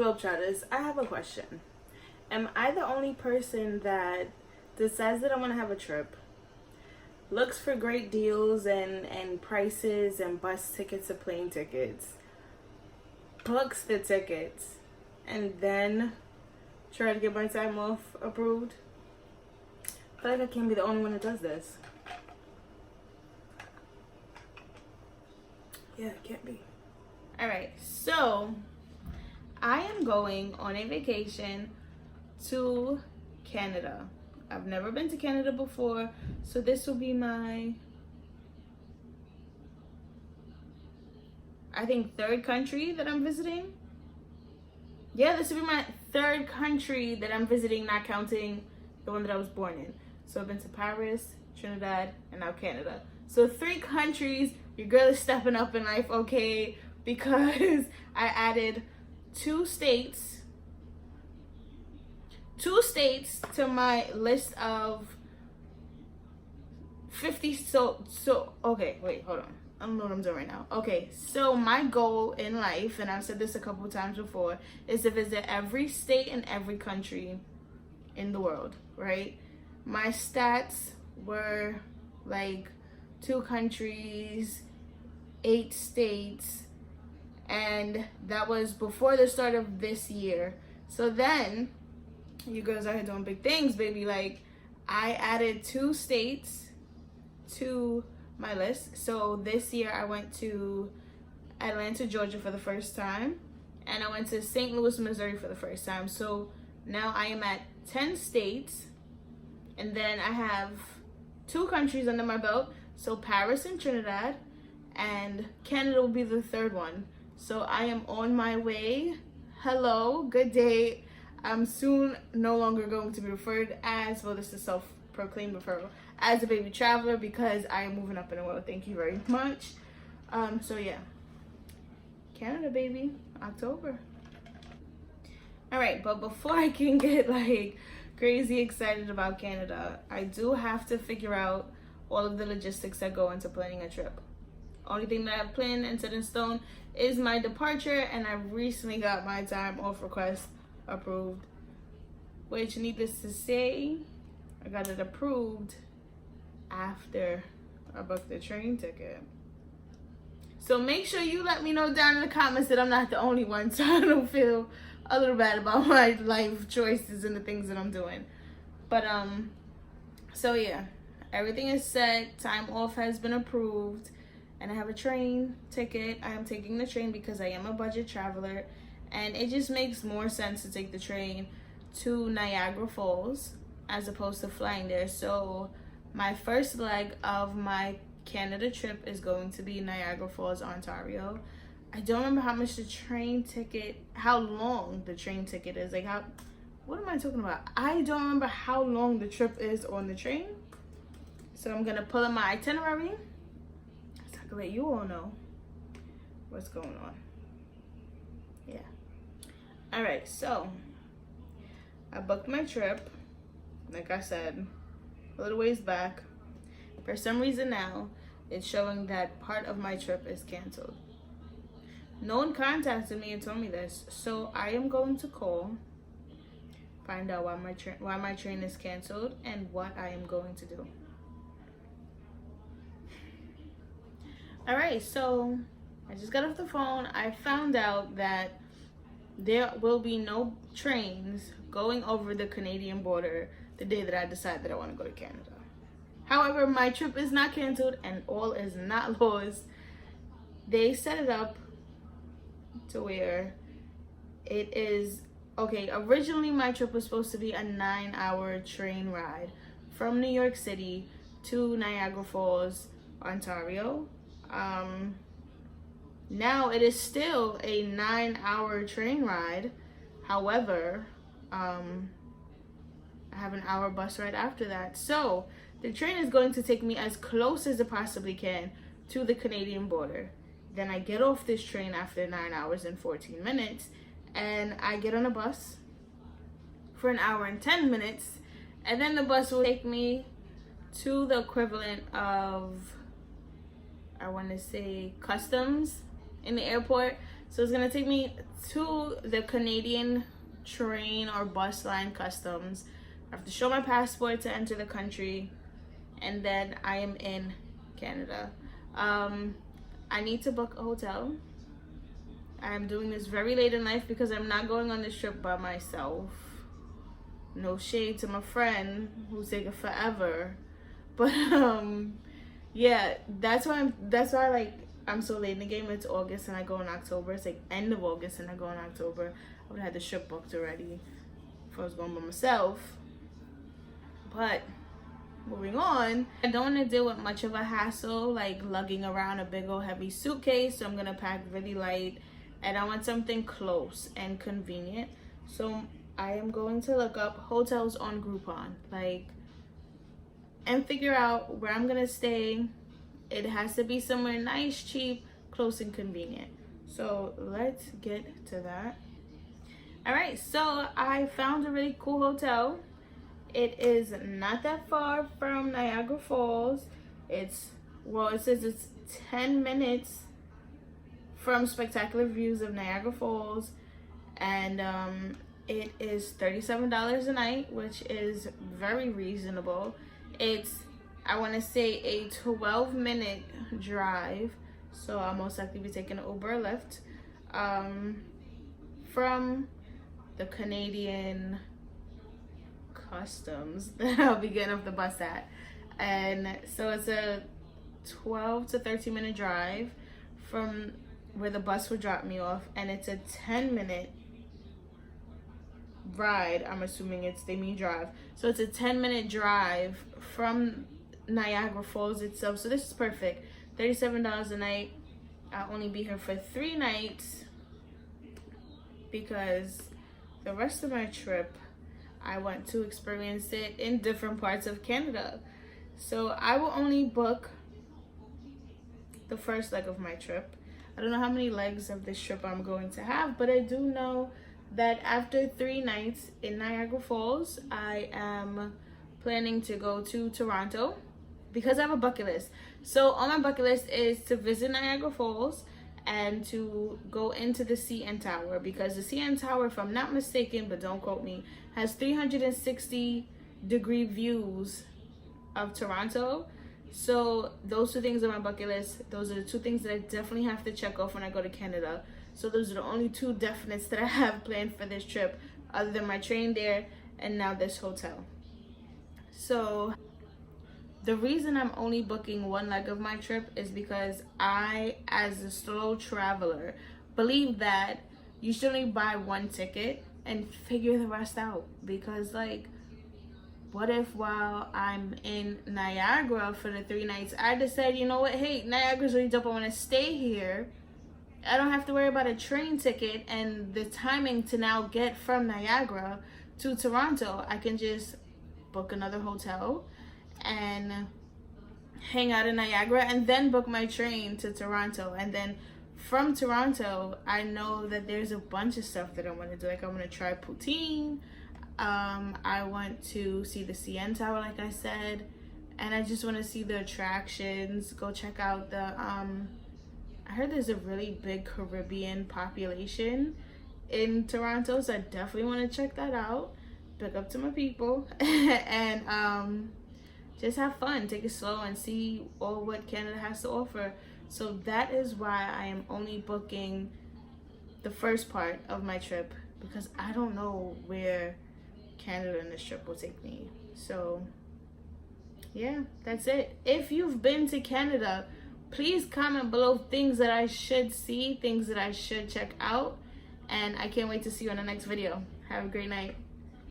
Globetrotters, I have a question. Am I the only person that decides that I want to have a trip, looks for great deals and prices and bus tickets or plane tickets, books the tickets, and then try to get my time off approved? I feel like I can't be the only one that does this. Yeah, it can't be. Alright, so I am going on a vacation to Canada. I've never been to Canada before, so this will be my, I think, third country that I'm visiting. Yeah, this will be my third country that I'm visiting, not counting the one that I was born in. So I've been to Paris, Trinidad, and now Canada. So 3 countries. Your girl is stepping up in life, okay? Because I added 2 states to my list of 50. So okay, wait, hold on. I don't know what I'm doing right now. Okay, so my goal in life, and I've said this a couple times before, is to visit every state and every country in the world, right? My stats were like 2 countries, 8 states, and that was before the start of this year. So then, you girls are here doing big things, baby. Like, I added 2 states to my list. So this year I went to Atlanta, Georgia for the first time, and I went to St. Louis, Missouri for the first time. So now I am at 10 states, and then I have 2 countries under my belt. So Paris and Trinidad, and Canada will be the 3rd one. So I am on my way. Hello, good day. I'm soon no longer going to be referred as, well, this is self-proclaimed referral, as a baby traveler, because I am moving up in the world. Thank you very much. So yeah, Canada, baby, October. All right, but before I can get like crazy excited about Canada, I do have to figure out all of the logistics that go into planning a trip. Only thing that I've planned and set in stone is my departure, and I recently got my time off request approved, which, needless to say, I got it approved after I booked the train ticket. So make sure you let me know down in the comments that I'm not the only one, so I don't feel a little bad about my life choices and the things that I'm doing. But so yeah, everything is set, time off has been approved, and I have a train ticket. I am taking the train because I am a budget traveler, and it just makes more sense to take the train to Niagara Falls as opposed to flying there. So my first leg of my Canada trip is going to be Niagara Falls, Ontario. I don't remember how much the train ticket, how long the train ticket is. Like, what am I talking about? I don't remember how long the trip is on the train. So I'm gonna pull up my itinerary so I can let you all know what's going on. Yeah. All right, so I booked my trip, like I said, a little ways back. For some reason now, it's showing that part of my trip is canceled. No one contacted me and told me this, so I am going to call, find out why my train is canceled, and what I am going to do. All right, so I just got off the phone. I found out that there will be no trains going over the Canadian border the day that I decide that I want to go to Canada. However, my trip is not canceled and all is not lost. They set it up to where it is, okay, originally my trip was supposed to be a 9-hour train ride from New York City to Niagara Falls, Ontario. Now it is still a 9-hour train ride. However, I have an hour bus ride after that. So the train is going to take me as close as it possibly can to the Canadian border. Then I get off this train after 9 hours and 14 minutes, and I get on a bus for an hour and 10 minutes, and then the bus will take me to the equivalent of, I want to say, customs in the airport. So it's gonna take me to the Canadian train or bus line customs. I have to show my passport to enter the country, and then I am in Canada. I need to book a hotel. I'm doing this very late in life because I'm not going on this trip by myself. No shade to my friend who's taking forever, but yeah, that's why I'm so late in the game. It's August and I go in October. It's like end of August and I go in October. I would have had the trip booked already if I was going by myself. But moving on, I don't want to deal with much of a hassle like lugging around a big old heavy suitcase, so I'm gonna pack really light, and I want something close and convenient. So I am going to look up hotels on Groupon, and figure out where I'm gonna stay. It has to be somewhere nice, cheap, close, and convenient. So let's get to that. All right, so I found a really cool hotel. It is not that far from Niagara Falls. It says it's 10 minutes from spectacular views of Niagara Falls, and it is $37 a night, which is very reasonable. It's, I want to say, a 12-minute drive, so I'll most likely be taking an Uber or Lyft from the Canadian customs that I'll be getting off the bus at. And so it's a 12 to 13 minute drive from where the bus would drop me off, and it's a 10-minute ride. I'm assuming they mean drive, so it's a 10-minute drive from Niagara Falls itself. So this is perfect. $37 a night. I'll only be here for 3 nights because the rest of my trip I want to experience it in different parts of Canada. So I will only book the first leg of my trip. I don't know how many legs of this trip I'm going to have, but I do know that after 3 nights in Niagara Falls, I am planning to go to Toronto because I have a bucket list. So on my bucket list is to visit Niagara Falls and to go into the CN Tower, because the CN Tower, if I'm not mistaken, but don't quote me, has 360-degree views of Toronto. So those 2 things on my bucket list. Those are the 2 things that I definitely have to check off when I go to Canada. So those are the only 2 definites that I have planned for this trip, other than my train there and now this hotel. So the reason I'm only booking 1 leg of my trip is because I, as a slow traveler, believe that you should only buy 1 ticket and figure the rest out. Because what if while I'm in Niagara for the 3 nights, I decide, you know what, hey, Niagara's really dope, I want to stay here. I don't have to worry about a train ticket and the timing to now get from Niagara to Toronto. I can just book another hotel and hang out in Niagara and then book my train to Toronto. And then from Toronto, I know that there's a bunch of stuff that I want to do. I want to try poutine. I want to see the CN Tower, like I said, and I just want to see the attractions, go check out the I heard there's a really big Caribbean population in Toronto, so I definitely want to check that out. Pick up to my people and just have fun, take it slow, and see all what Canada has to offer. So that is why I am only booking the first part of my trip, because I don't know where Canada and this trip will take me. So yeah, that's it. If you've been to Canada, please comment below things that I should see, things that I should check out, and I can't wait to see you on the next video. Have a great night.